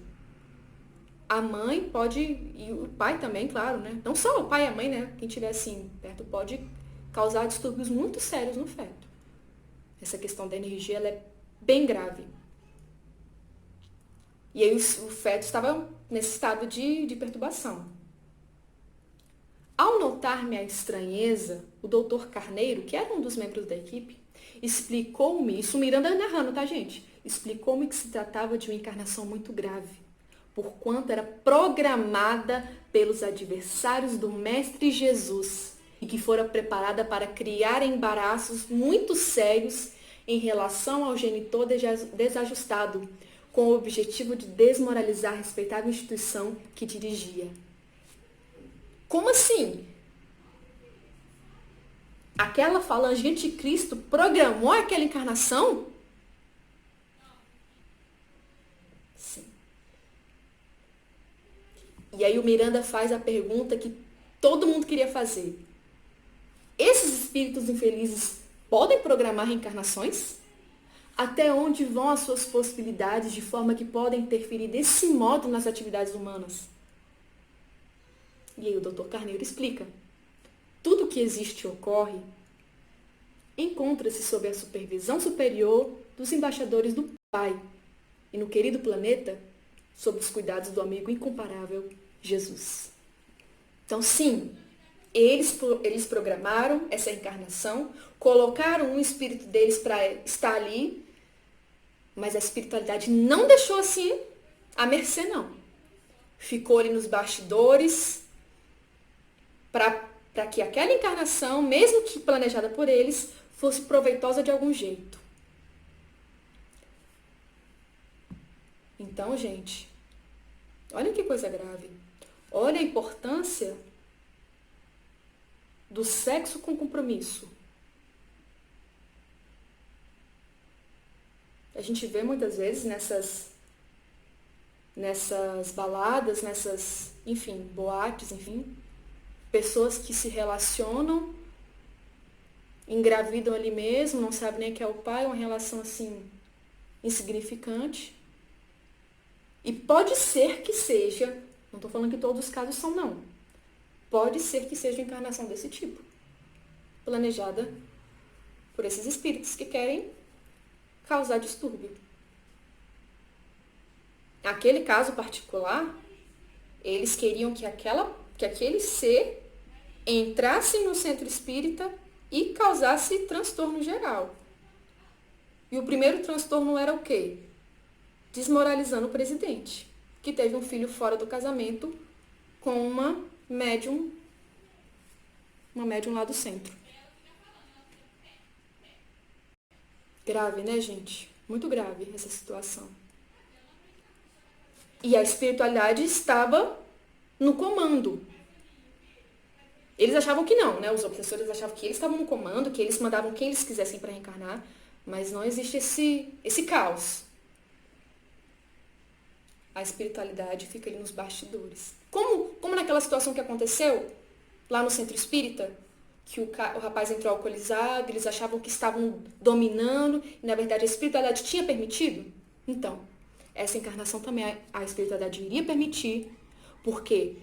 S1: a mãe pode, e o pai também, claro, né? Não só o pai e a mãe, né? Quem estiver assim perto pode causar distúrbios muito sérios no feto. Essa questão da energia, ela é bem grave. E aí o feto estava nesse estado de perturbação. Ao notar minha estranheza, o doutor Carneiro, que era um dos membros da equipe, explicou-me, isso Miranda narrando, tá, gente? Explicou-me que se tratava de uma encarnação muito grave, porquanto era programada pelos adversários do Mestre Jesus e que fora preparada para criar embaraços muito sérios em relação ao genitor desajustado, com o objetivo de desmoralizar a respeitável instituição que dirigia. Como assim? Aquela falange anticristo programou aquela encarnação? Sim. E aí o Miranda faz a pergunta que todo mundo queria fazer. Esses espíritos infelizes podem programar reencarnações? Até onde vão as suas possibilidades de forma que podem interferir desse modo nas atividades humanas? E aí o Dr. Carneiro explica. Tudo que existe e ocorre encontra-se sob a supervisão superior dos embaixadores do Pai e no querido planeta sob os cuidados do amigo incomparável Jesus. Então, sim, eles programaram essa encarnação, colocaram um espírito deles para estar ali, mas a espiritualidade não deixou assim à mercê, não. Ficou ali nos bastidores para que aquela encarnação, mesmo que planejada por eles, fosse proveitosa de algum jeito. Então, gente, olha que coisa grave. Olha a importância do sexo com compromisso. A gente vê muitas vezes nessas baladas, enfim, boates, enfim, pessoas que se relacionam, engravidam ali mesmo, não sabem nem que é o pai, uma relação assim insignificante. E pode ser que seja, não estou falando que todos os casos são não, pode ser que seja encarnação desse tipo, planejada por esses espíritos que querem causar distúrbio. Naquele caso particular, eles queriam que aquele ser entrasse no centro espírita e causasse transtorno geral. E o primeiro transtorno era o quê? Desmoralizando o presidente, que teve um filho fora do casamento com uma médium lá do centro. Grave, né, gente? Muito grave essa situação. E a espiritualidade estava no comando. Eles achavam que não, né? Os obsessores achavam que eles estavam no comando, que eles mandavam quem eles quisessem para reencarnar, mas não existe esse caos. A espiritualidade fica ali nos bastidores. Como naquela situação que aconteceu lá no centro espírita, que o rapaz entrou alcoolizado, eles achavam que estavam dominando, e na verdade a espiritualidade tinha permitido? Então, essa encarnação também a espiritualidade iria permitir, porque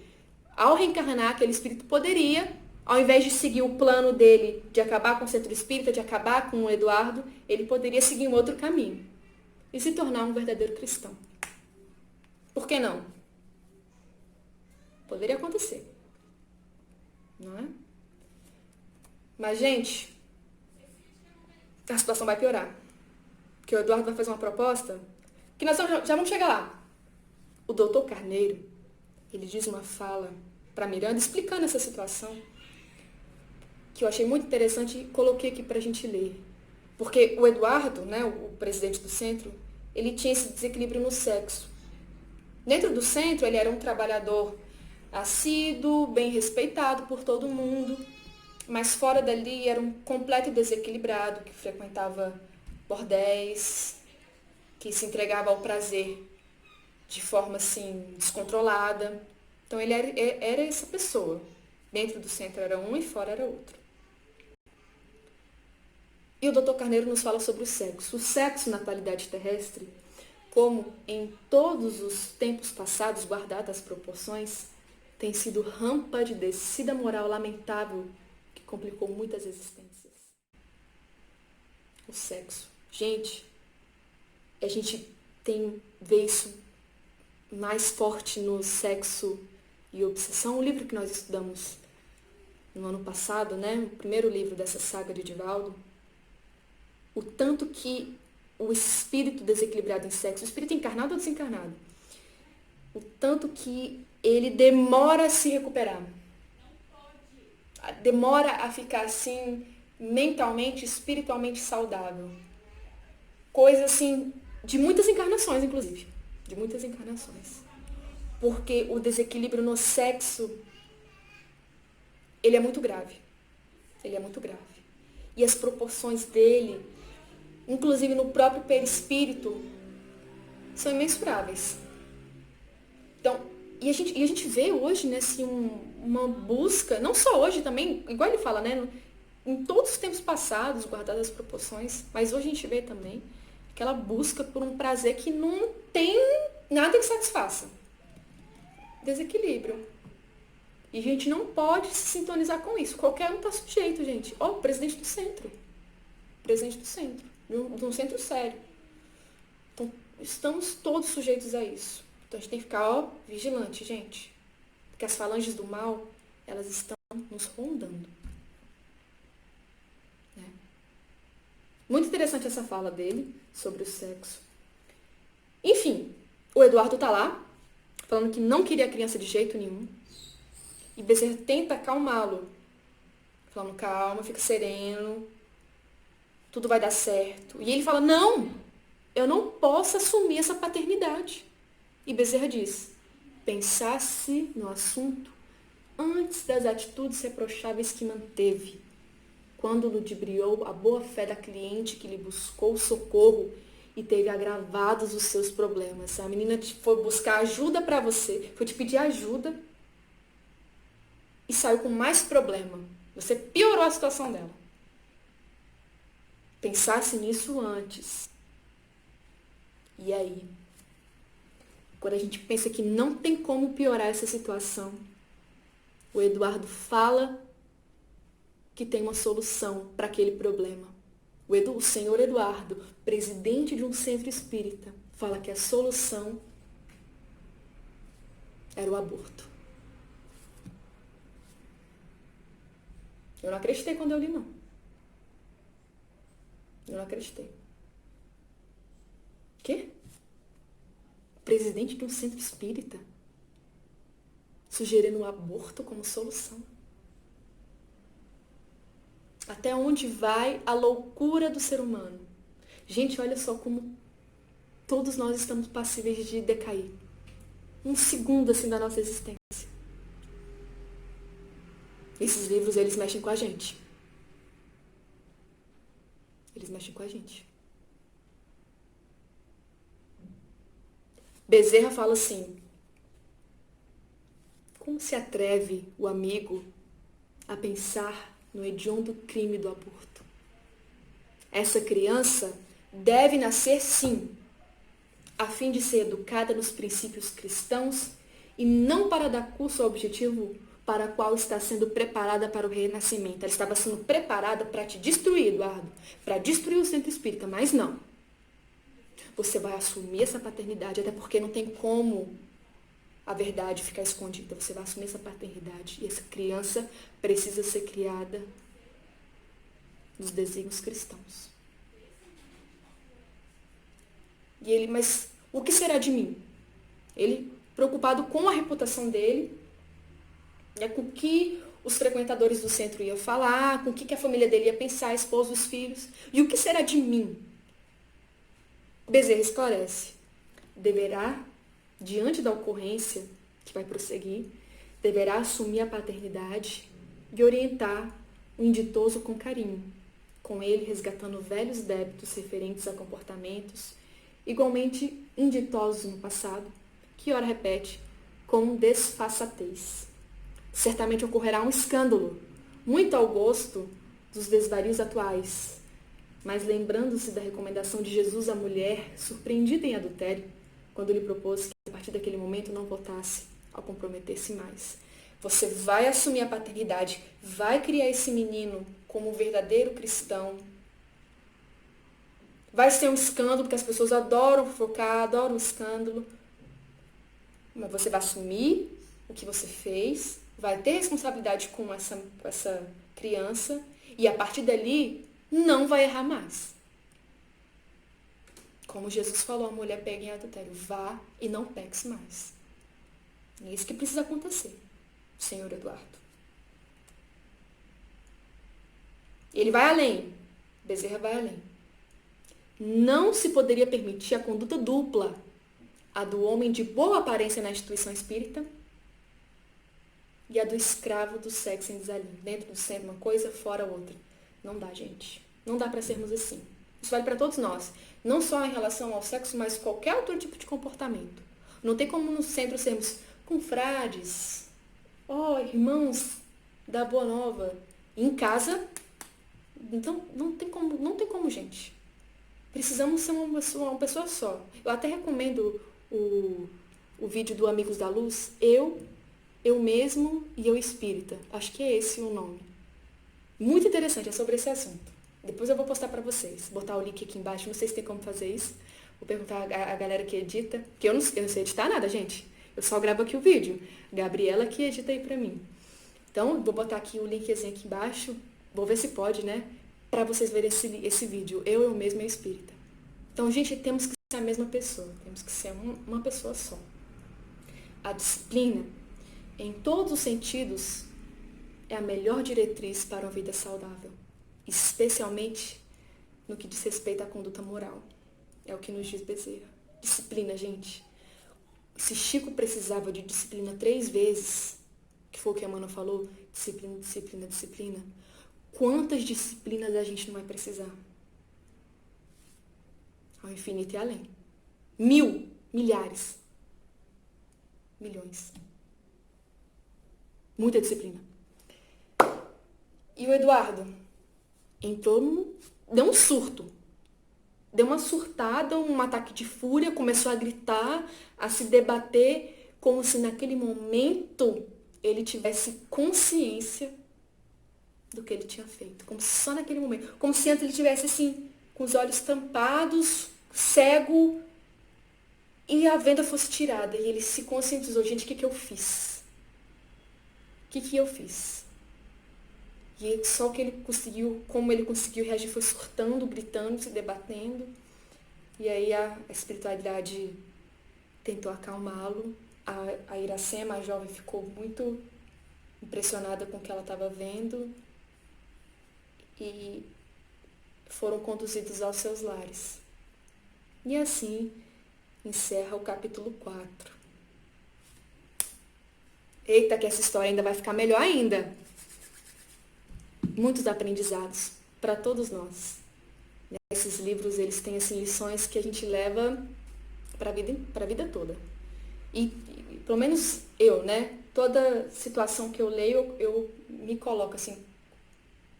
S1: ao reencarnar, aquele espírito poderia, ao invés de seguir o plano dele de acabar com o centro espírita, de acabar com o Eduardo, ele poderia seguir um outro caminho e se tornar um verdadeiro cristão. Por que não? Poderia acontecer. Não é? Mas, gente, a situação vai piorar. Porque o Eduardo vai fazer uma proposta que nós já vamos chegar lá. O doutor Carneiro, ele diz uma fala para Miranda, explicando essa situação, que eu achei muito interessante e coloquei aqui para a gente ler. Porque o Eduardo, né, o presidente do centro, ele tinha esse desequilíbrio no sexo. Dentro do centro, ele era um trabalhador assíduo, bem respeitado por todo mundo, mas fora dali era um completo desequilibrado, que frequentava bordéis, que se entregava ao prazer de forma assim descontrolada. Então ele era essa pessoa. Dentro do centro era um e fora era outro. E o Dr. Carneiro nos fala sobre o sexo. O sexo na atualidade terrestre, como em todos os tempos passados, guardadas as proporções, tem sido rampa de descida moral lamentável que complicou muitas existências. O sexo. Gente, a gente vê isso mais forte no Sexo e Obsessão, o livro que nós estudamos no ano passado, né? O primeiro livro dessa saga de Divaldo. O tanto que o espírito desequilibrado em sexo, o espírito encarnado ou desencarnado, o tanto que ele demora a se recuperar. Demora a ficar assim, mentalmente, espiritualmente saudável. Coisa assim, de muitas encarnações, inclusive. De muitas encarnações. Porque o desequilíbrio no sexo, ele é muito grave. Ele é muito grave. E as proporções dele, inclusive no próprio perispírito, são imensuráveis. Então, e a gente vê hoje, né, assim, uma busca, não só hoje também, igual ele fala, né, em todos os tempos passados, guardadas as proporções, mas hoje a gente vê também aquela busca por um prazer que não tem nada que satisfaça. Desequilíbrio. E a gente não pode se sintonizar com isso. Qualquer um está sujeito, gente. Ó, presidente do centro. Presidente do centro. De um centro sério. Então, estamos todos sujeitos a isso. Então, a gente tem que ficar, ó, vigilante, gente. Porque as falanges do mal, elas estão nos rondando. Né? Muito interessante essa fala dele sobre o sexo. Enfim, o Eduardo tá lá, falando que não queria a criança de jeito nenhum. E Bezerra tenta acalmá-lo. Falando, calma, fica sereno. Tudo vai dar certo. E ele fala, não, eu não posso assumir essa paternidade. E Bezerra diz, pensasse no assunto antes das atitudes reprocháveis que manteve, quando ludibriou a boa-fé da cliente que lhe buscou socorro e teve agravados os seus problemas. A menina foi buscar ajuda para você, foi te pedir ajuda e saiu com mais problema. Você piorou a situação dela. Pensasse nisso antes. E aí? Quando a gente pensa que não tem como piorar essa situação, o Eduardo fala que tem uma solução para aquele problema. O senhor Eduardo, presidente de um centro espírita, fala que a solução era o aborto. Eu não acreditei quando eu li, não. Eu não acreditei. Quê? Presidente de um centro espírita? Sugerindo o aborto como solução? Até onde vai a loucura do ser humano? Gente, olha só como todos nós estamos passíveis de decair. Um segundo assim da nossa existência. Esses livros, eles mexem com a gente. Eles mexem com a gente. Bezerra fala assim, como se atreve o amigo a pensar no hediondo crime do aborto. Essa criança deve nascer, sim, a fim de ser educada nos princípios cristãos e não para dar curso ao objetivo para o qual está sendo preparada para o renascimento. Ela estava sendo preparada para te destruir, Eduardo, para destruir o centro espírita, mas não. Você vai assumir essa paternidade, até porque não tem como a verdade ficar escondida. Você vai assumir essa paternidade e essa criança precisa ser criada nos desígnios cristãos. E ele, mas o que será de mim? Ele, preocupado com a reputação dele, com o que os frequentadores do centro iam falar, com o que a família dele ia pensar, a esposa, os filhos. E o que será de mim? Bezerra esclarece. Deverá, diante da ocorrência que vai prosseguir, deverá assumir a paternidade e orientar o inditoso com carinho, com ele resgatando velhos débitos referentes a comportamentos igualmente inditosos no passado, que ora repete com desfaçatez. Certamente ocorrerá um escândalo, muito ao gosto dos desvarios atuais, mas lembrando-se da recomendação de Jesus à mulher surpreendida em adultério, quando lhe propôs que a partir daquele momento não voltasse a comprometer-se mais. Você vai assumir a paternidade, vai criar esse menino como um verdadeiro cristão. Vai ser um escândalo, porque as pessoas adoram fofocar, adoram o escândalo. Mas você vai assumir o que você fez, vai ter responsabilidade com essa criança e a partir dali não vai errar mais. Como Jesus falou, a mulher pega em adultério, vá e não peques mais. É isso que precisa acontecer, senhor Eduardo. Ele vai além, Bezerra vai além. Não se poderia permitir a conduta dupla, a do homem de boa aparência na instituição espírita e a do escravo do sexo em desalinho. Dentro do centro uma coisa, fora outra. Não dá, gente. Não dá para sermos assim. Isso vale para todos nós. Não só em relação ao sexo, mas qualquer outro tipo de comportamento. Não tem como no centro sermos confrades, irmãos da Boa Nova. Em casa, então, não tem como, gente. Precisamos ser uma pessoa só. Eu até recomendo o vídeo do Amigos da Luz, eu mesmo e eu espírita. Acho que é esse o nome. Muito interessante, é sobre esse assunto. Depois eu vou postar para vocês, botar o link aqui embaixo, não sei se tem como fazer isso. Vou perguntar a galera que edita, porque eu não sei editar nada, gente. Eu só gravo aqui o vídeo. Gabriela que edita aí pra mim. Então, vou botar aqui o linkzinho aqui embaixo, vou ver se pode, né? Para vocês verem esse vídeo, eu mesmo e eu espírita. Então, gente, temos que ser a mesma pessoa, temos que ser uma pessoa só. A disciplina, em todos os sentidos, é a melhor diretriz para uma vida saudável, especialmente no que diz respeito à conduta moral. É o que nos diz Bezerra. Disciplina, gente. Se Chico precisava de disciplina 3 vezes, que foi o que a Mana falou, disciplina, disciplina, disciplina, quantas disciplinas a gente não vai precisar? Ao infinito e além. 1000, milhares, milhões. Muita disciplina. E o Eduardo entrou, deu um surto. Deu uma surtada, um ataque de fúria, começou a gritar, a se debater, como se naquele momento ele tivesse consciência do que ele tinha feito. Como se só naquele momento. Como se antes ele tivesse assim, com os olhos tampados, cego, e a venda fosse tirada. E ele se conscientizou, gente, o que eu fiz? O que eu fiz? E só que ele conseguiu, como ele conseguiu reagir, foi surtando, gritando, se debatendo. E aí a espiritualidade tentou acalmá-lo. A Iracema, a jovem, ficou muito impressionada com o que ela estava vendo. E foram conduzidos aos seus lares. E assim encerra o capítulo 4. Eita, que essa história ainda vai ficar melhor ainda. Muitos aprendizados para todos nós. Esses livros, eles têm assim, lições que a gente leva para a vida toda. E pelo menos eu, né? Toda situação que eu leio, eu me coloco assim,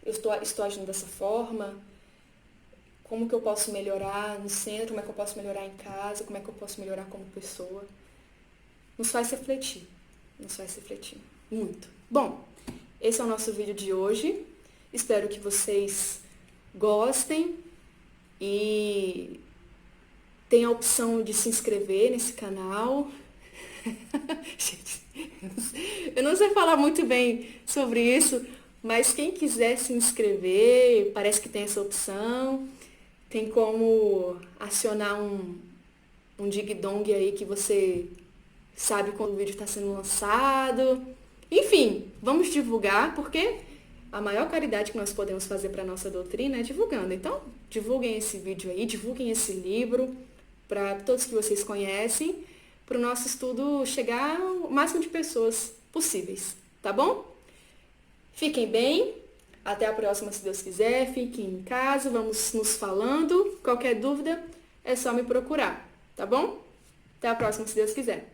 S1: eu estou agindo dessa forma? Como que eu posso melhorar no centro? Como é que eu posso melhorar em casa? Como é que eu posso melhorar como pessoa? Nos faz refletir. Nos faz refletir. Muito. Bom, esse é o nosso vídeo de hoje. Espero que vocês gostem e tenham a opção de se inscrever nesse canal. Gente, eu não sei falar muito bem sobre isso, mas quem quiser se inscrever, parece que tem essa opção. Tem como acionar um ding-dong aí que você sabe quando o vídeo está sendo lançado. Enfim, vamos divulgar, porque a maior caridade que nós podemos fazer para a nossa doutrina é divulgando. Então, divulguem esse vídeo aí, divulguem esse livro para todos que vocês conhecem, para o nosso estudo chegar ao máximo de pessoas possíveis, tá bom? Fiquem bem, até a próxima se Deus quiser, fiquem em casa, vamos nos falando. Qualquer dúvida é só me procurar, tá bom? Até a próxima se Deus quiser.